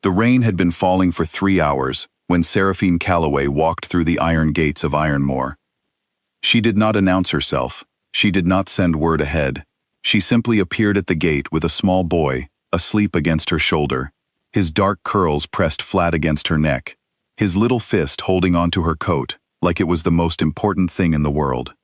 The rain had been falling for 3 hours when Seraphine Calloway walked through the iron gates of Ironmore. She did not announce herself. She did not send word ahead. She simply appeared at the gate with a small boy, asleep against her shoulder, his dark curls pressed flat against her neck, his little fist holding onto her coat like it was the most important thing in the world.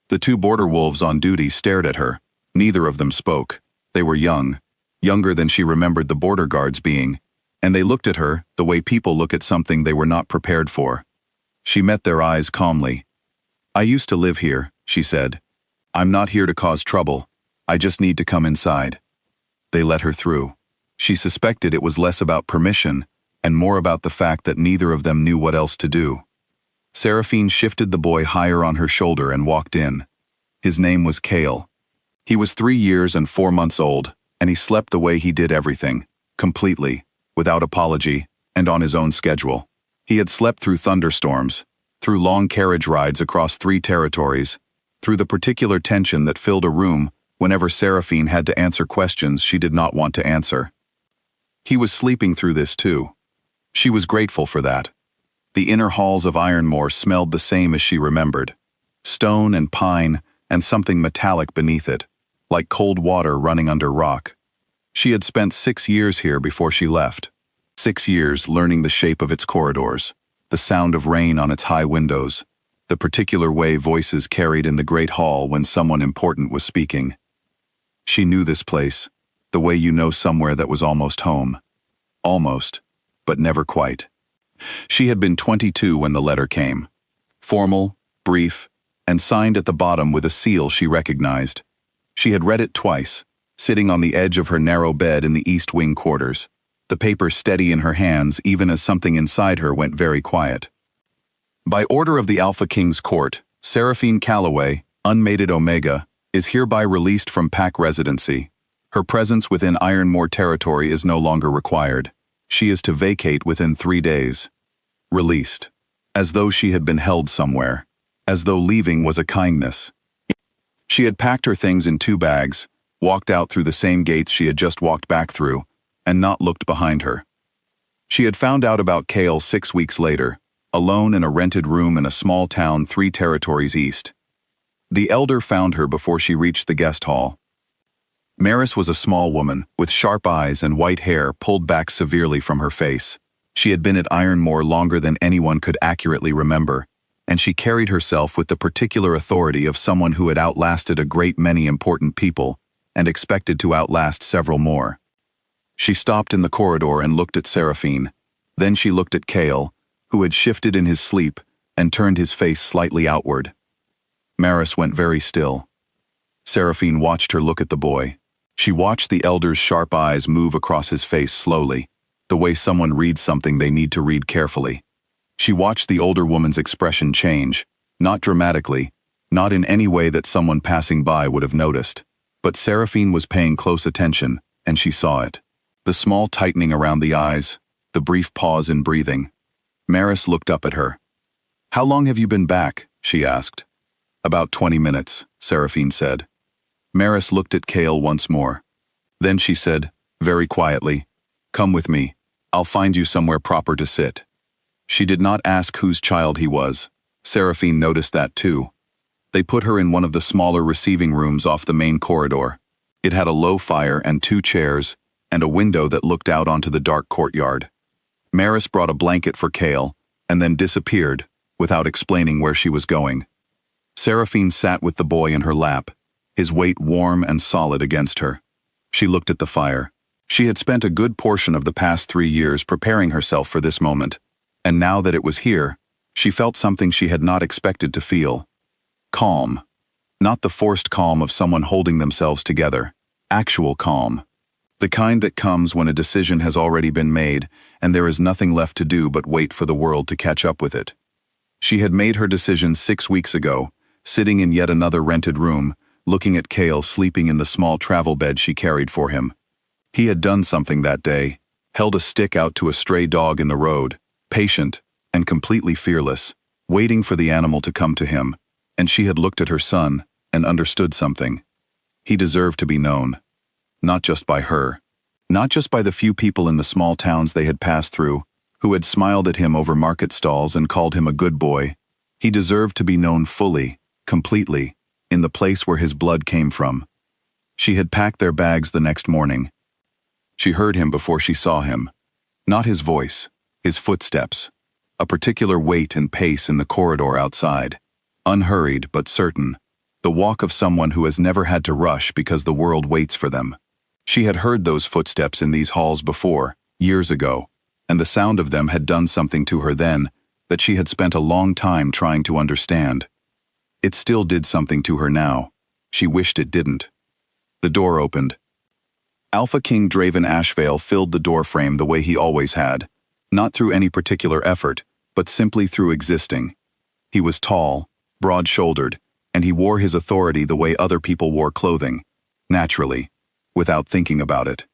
The 2 border wolves on duty stared at her. Neither of them spoke. They were young, younger than she remembered the border guards being, and they looked at her the way people look at something they were not prepared for. She met their eyes calmly. "I used to live here," she said. "I'm not here to cause trouble. I just need to come inside." They let her through. She suspected it was less about permission and more about the fact that neither of them knew what else to do. Seraphine shifted the boy higher on her shoulder and walked in. His name was Kale. He was 3 years and 4 months old, and he slept the way he did everything, completely, without apology, and on his own schedule. He had slept through thunderstorms, through long carriage rides across 3 territories, through the particular tension that filled a room whenever Seraphine had to answer questions she did not want to answer. He was sleeping through this too. She was grateful for that. The inner halls of Ironmore smelled the same as she remembered. Stone and pine and something metallic beneath it, like cold water running under rock. She had spent 6 years here before she left. 6 years learning the shape of its corridors, the sound of rain on its high windows, the particular way voices carried in the great hall when someone important was speaking. She knew this place, the way you know somewhere that was almost home. Almost, but never quite. She had been 22 when the letter came. Formal, brief, and signed at the bottom with a seal she recognized. She had read it twice, sitting on the edge of her narrow bed in the East Wing quarters, the paper steady in her hands even as something inside her went very quiet. By order of the Alpha King's Court, Seraphine Calloway, unmated Omega, is hereby released from Pack residency. Her presence within Ironmore territory is no longer required. She is to vacate within 3 days. Released. As though she had been held somewhere. As though leaving was a kindness. She had packed her things in 2 bags, walked out through the same gates she had just walked back through, and not looked behind her. She had found out about Kale 6 weeks later, alone in a rented room in a small town 3 territories east. The elder found her before she reached the guest hall. Maris was a small woman, with sharp eyes and white hair pulled back severely from her face. She had been at Ironmore longer than anyone could accurately remember, and she carried herself with the particular authority of someone who had outlasted a great many important people and expected to outlast several more. She stopped in the corridor and looked at Seraphine. Then she looked at Kale, who had shifted in his sleep and turned his face slightly outward. Maris went very still. Seraphine watched her look at the boy. She watched the elder's sharp eyes move across his face slowly, the way someone reads something they need to read carefully. She watched the older woman's expression change, not dramatically, not in any way that someone passing by would have noticed. But Seraphine was paying close attention, and she saw it. The small tightening around the eyes, the brief pause in breathing. Maris looked up at her. "How long have you been back?" she asked. "About 20 minutes, Seraphine said. Maris looked at Kale once more. Then she said, very quietly, "Come with me. I'll find you somewhere proper to sit." She did not ask whose child he was. Seraphine noticed that too. They put her in one of the smaller receiving rooms off the main corridor. It had a low fire and 2 chairs, and a window that looked out onto the dark courtyard. Maris brought a blanket for Kale, and then disappeared, without explaining where she was going. Seraphine sat with the boy in her lap, his weight warm and solid against her. She looked at the fire. She had spent a good portion of the past 3 years preparing herself for this moment, and now that it was here, she felt something she had not expected to feel. Calm. Not the forced calm of someone holding themselves together. Actual calm. The kind that comes when a decision has already been made and there is nothing left to do but wait for the world to catch up with it. She had made her decision 6 weeks ago, sitting in yet another rented room, looking at Kale sleeping in the small travel bed she carried for him. He had done something that day, held a stick out to a stray dog in the road, patient and completely fearless, waiting for the animal to come to him, and she had looked at her son and understood something. He deserved to be known. Not just by her. Not just by the few people in the small towns they had passed through, who had smiled at him over market stalls and called him a good boy. He deserved to be known fully, completely, in the place where his blood came from. She had packed their bags the next morning. She heard him before she saw him. Not his voice, his footsteps, a particular weight and pace in the corridor outside. Unhurried but certain, the walk of someone who has never had to rush because the world waits for them. She had heard those footsteps in these halls before, years ago, and the sound of them had done something to her then that she had spent a long time trying to understand. It still did something to her now. She wished it didn't. The door opened. Alpha King Draven Ashvale filled the doorframe the way he always had, not through any particular effort, but simply through existing. He was tall, broad-shouldered, and he wore his authority the way other people wore clothing, naturally, without thinking about it.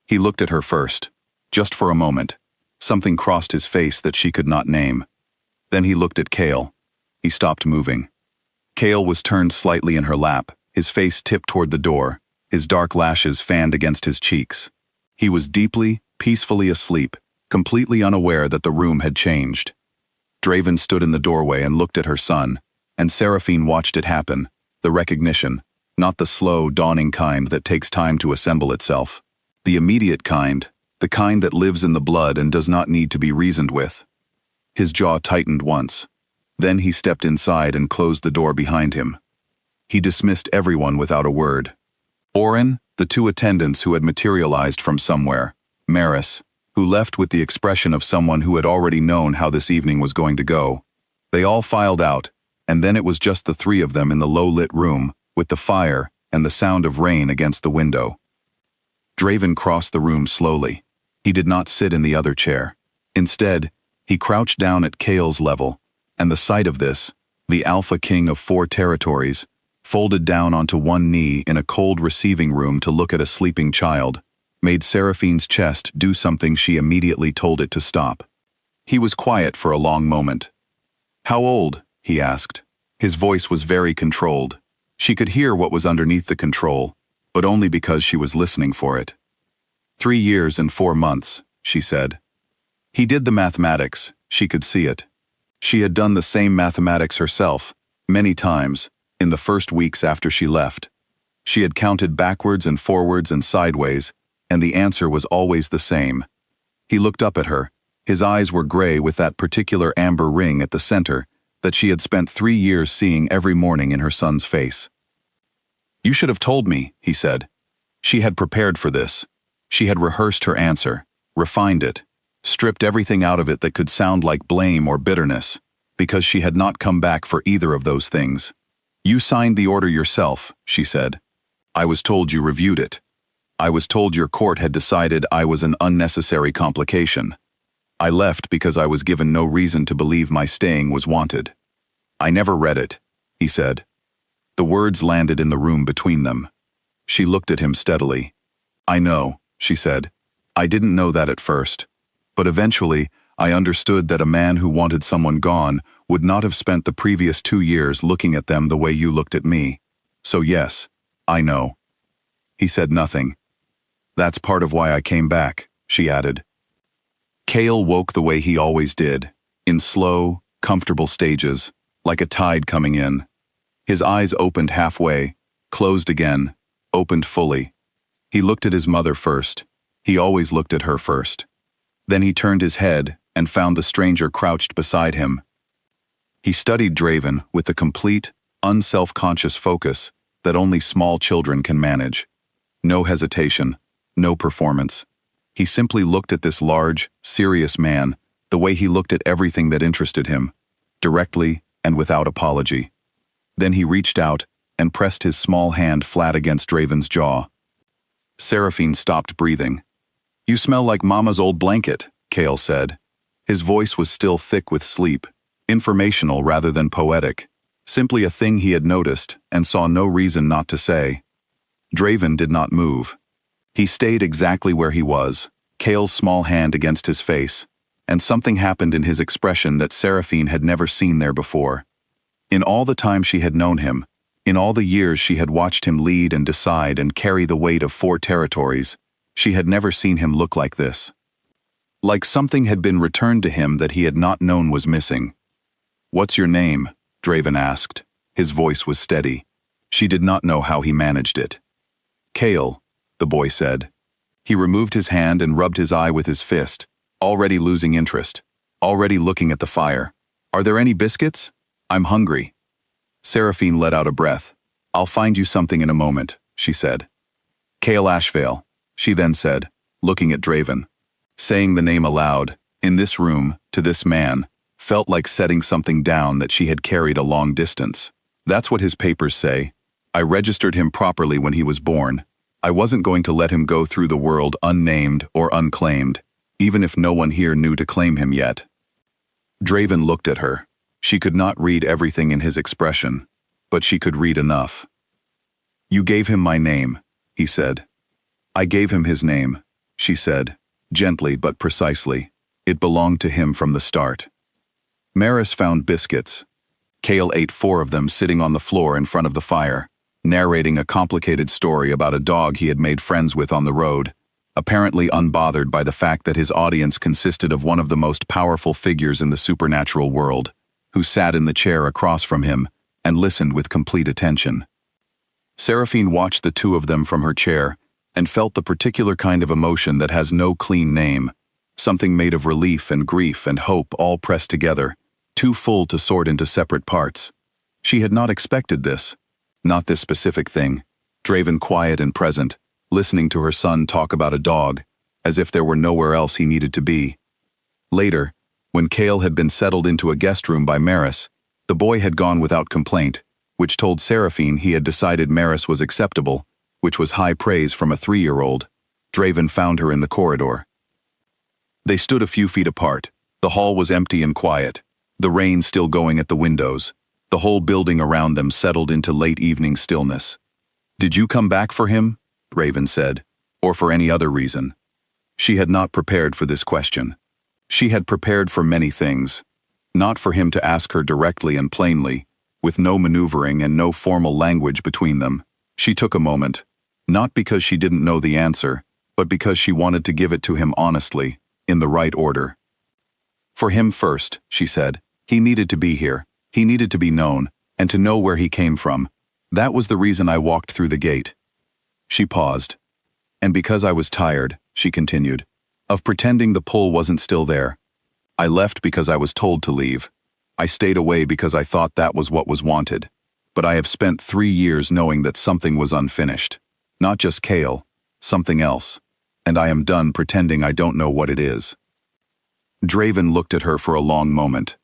He looked at her first, just for a moment. Something crossed his face that she could not name. Then he looked at Kale. He stopped moving. Kale was turned slightly in her lap, his face tipped toward the door, his dark lashes fanned against his cheeks. He was deeply, peacefully asleep, completely unaware that the room had changed. Draven stood in the doorway and looked at her son, and Seraphine watched it happen, the recognition, not the slow, dawning kind that takes time to assemble itself. The immediate kind, the kind that lives in the blood and does not need to be reasoned with. His jaw tightened once. Then he stepped inside and closed the door behind him. He dismissed everyone without a word. Oren, the two attendants who had materialized from somewhere, Maris, who left with the expression of someone who had already known how this evening was going to go. They all filed out, and then it was just the three of them in the low-lit room, with the fire and the sound of rain against the window. Draven crossed the room slowly. He did not sit in the other chair. Instead, he crouched down at Kale's level, and the sight of this, the Alpha King of 4 territories, folded down onto one knee in a cold receiving room to look at a sleeping child, made Seraphine's chest do something she immediately told it to stop. He was quiet for a long moment. "How old?" he asked. His voice was very controlled. She could hear what was underneath the control, but only because she was listening for it. 3 years and 4 months, she said. He did the mathematics, she could see it. She had done the same mathematics herself, many times, in the first weeks after she left. She had counted backwards and forwards and sideways, and the answer was always the same. He looked up at her. His eyes were gray with that particular amber ring at the center that she had spent 3 years seeing every morning in her son's face. "You should have told me," he said. She had prepared for this. She had rehearsed her answer, refined it, stripped everything out of it that could sound like blame or bitterness, because she had not come back for either of those things. "You signed the order yourself," she said. "I was told you reviewed it. I was told your court had decided I was an unnecessary complication. I left because I was given no reason to believe my staying was wanted." "I never read it," he said. The words landed in the room between them. She looked at him steadily. "I know," she said. "I didn't know that at first. But eventually, I understood that a man who wanted someone gone would not have spent the previous 2 years looking at them the way you looked at me. So yes, I know." He said nothing. "That's part of why I came back," she added. Kale woke the way he always did, in slow, comfortable stages, like a tide coming in. His eyes opened halfway, closed again, opened fully. He looked at his mother first. He always looked at her first. Then he turned his head and found the stranger crouched beside him. He studied Draven with the complete, unself-conscious focus that only small children can manage. No hesitation, no performance. He simply looked at this large, serious man, the way he looked at everything that interested him, directly and without apology. Then he reached out and pressed his small hand flat against Draven's jaw. Seraphine stopped breathing. "You smell like Mama's old blanket," Kale said. His voice was still thick with sleep, informational rather than poetic, simply a thing he had noticed and saw no reason not to say. Draven did not move. He stayed exactly where he was, Kale's small hand against his face, and something happened in his expression that Seraphine had never seen there before. In all the time she had known him, in all the years she had watched him lead and decide and carry the weight of 4 territories, She had never seen him look like this. Like something had been returned to him that he had not known was missing. "What's your name?" Draven asked. His voice was steady. She did not know how he managed it. "Kale," the boy said. He removed his hand and rubbed his eye with his fist, already losing interest, already looking at the fire. "Are there any biscuits? I'm hungry." Seraphine let out a breath. "I'll find you something in a moment," she said. "Kale Ashvale," she then said, looking at Draven. Saying the name aloud, in this room, to this man, felt like setting something down that she had carried a long distance. "That's what his papers say. I registered him properly when he was born. I wasn't going to let him go through the world unnamed or unclaimed, even if no one here knew to claim him yet." Draven looked at her. She could not read everything in his expression, but she could read enough. "You gave him my name," he said. "I gave him his name," she said, gently but precisely. It belonged to him from the start. Maris found biscuits. Kale ate 4 of them sitting on the floor in front of the fire, narrating a complicated story about a dog he had made friends with on the road, apparently unbothered by the fact that his audience consisted of one of the most powerful figures in the supernatural world, who sat in the chair across from him and listened with complete attention. Seraphine watched the 2 of them from her chair and felt the particular kind of emotion that has no clean name, something made of relief and grief and hope all pressed together, too full to sort into separate parts. She had not expected this. Not this specific thing. Draven quiet and present, listening to her son talk about a dog, as if there were nowhere else he needed to be. Later, when Kale had been settled into a guest room by Maris, the boy had gone without complaint, which told Seraphine he had decided Maris was acceptable, which was high praise from a 3-year-old. Draven found her in the corridor. They stood a few feet apart. The hall was empty and quiet, the rain still going at the windows. The whole building around them settled into late evening stillness. "Did you come back for him?" Draven said, "or for any other reason?" She had not prepared for this question. She had prepared for many things. Not for him to ask her directly and plainly, with no maneuvering and no formal language between them. She took a moment, not because she didn't know the answer, but because she wanted to give it to him honestly, in the right order. "For him first," she said. "He needed to be here. He needed to be known, and to know where he came from. That was the reason I walked through the gate." She paused. "And because I was tired," she continued, "of pretending the pull wasn't still there. I left because I was told to leave. I stayed away because I thought that was what was wanted. But I have spent 3 years knowing that something was unfinished. Not just Kale, something else. And I am done pretending I don't know what it is." Draven looked at her for a long moment.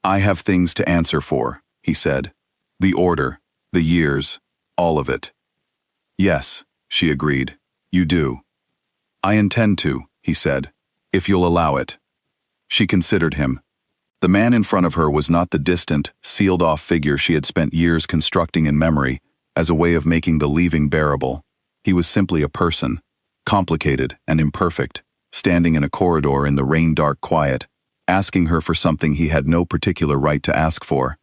"I have things to answer for," he said. "The order, the years, all of it." "Yes," she agreed. "You do." "I intend to," he said, "if you'll allow it." She considered him. The man in front of her was not the distant, sealed-off figure she had spent years constructing in memory as a way of making the leaving bearable. He was simply a person, complicated and imperfect, standing in a corridor in the rain-dark quiet, asking her for something he had no particular right to ask for.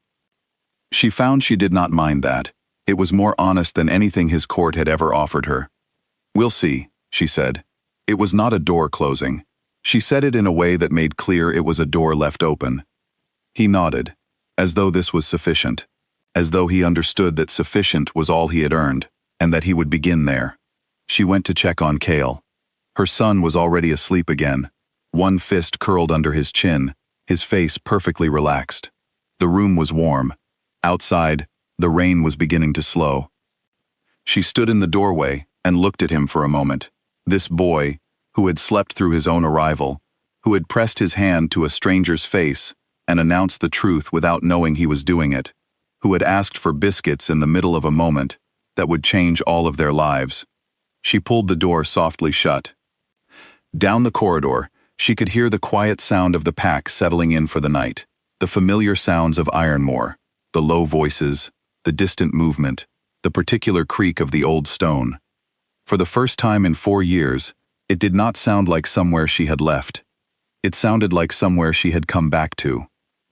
She found she did not mind that. It was more honest than anything his court had ever offered her. "We'll see," she said. It was not a door closing. She said it in a way that made clear it was a door left open. He nodded, as though this was sufficient, as though he understood that sufficient was all he had earned, and that he would begin there. She went to check on Kale. Her son was already asleep again, one fist curled under his chin, his face perfectly relaxed. The room was warm. Outside, the rain was beginning to slow. She stood in the doorway and looked at him for a moment. This boy, who had slept through his own arrival, who had pressed his hand to a stranger's face and announced the truth without knowing he was doing it, who had asked for biscuits in the middle of a moment that would change all of their lives. She pulled the door softly shut. Down the corridor, she could hear the quiet sound of the pack settling in for the night, the familiar sounds of Ironmoor, the low voices, the distant movement, the particular creak of the old stone. For the first time in 4 years, it did not sound like somewhere she had left. It sounded like somewhere she had come back to.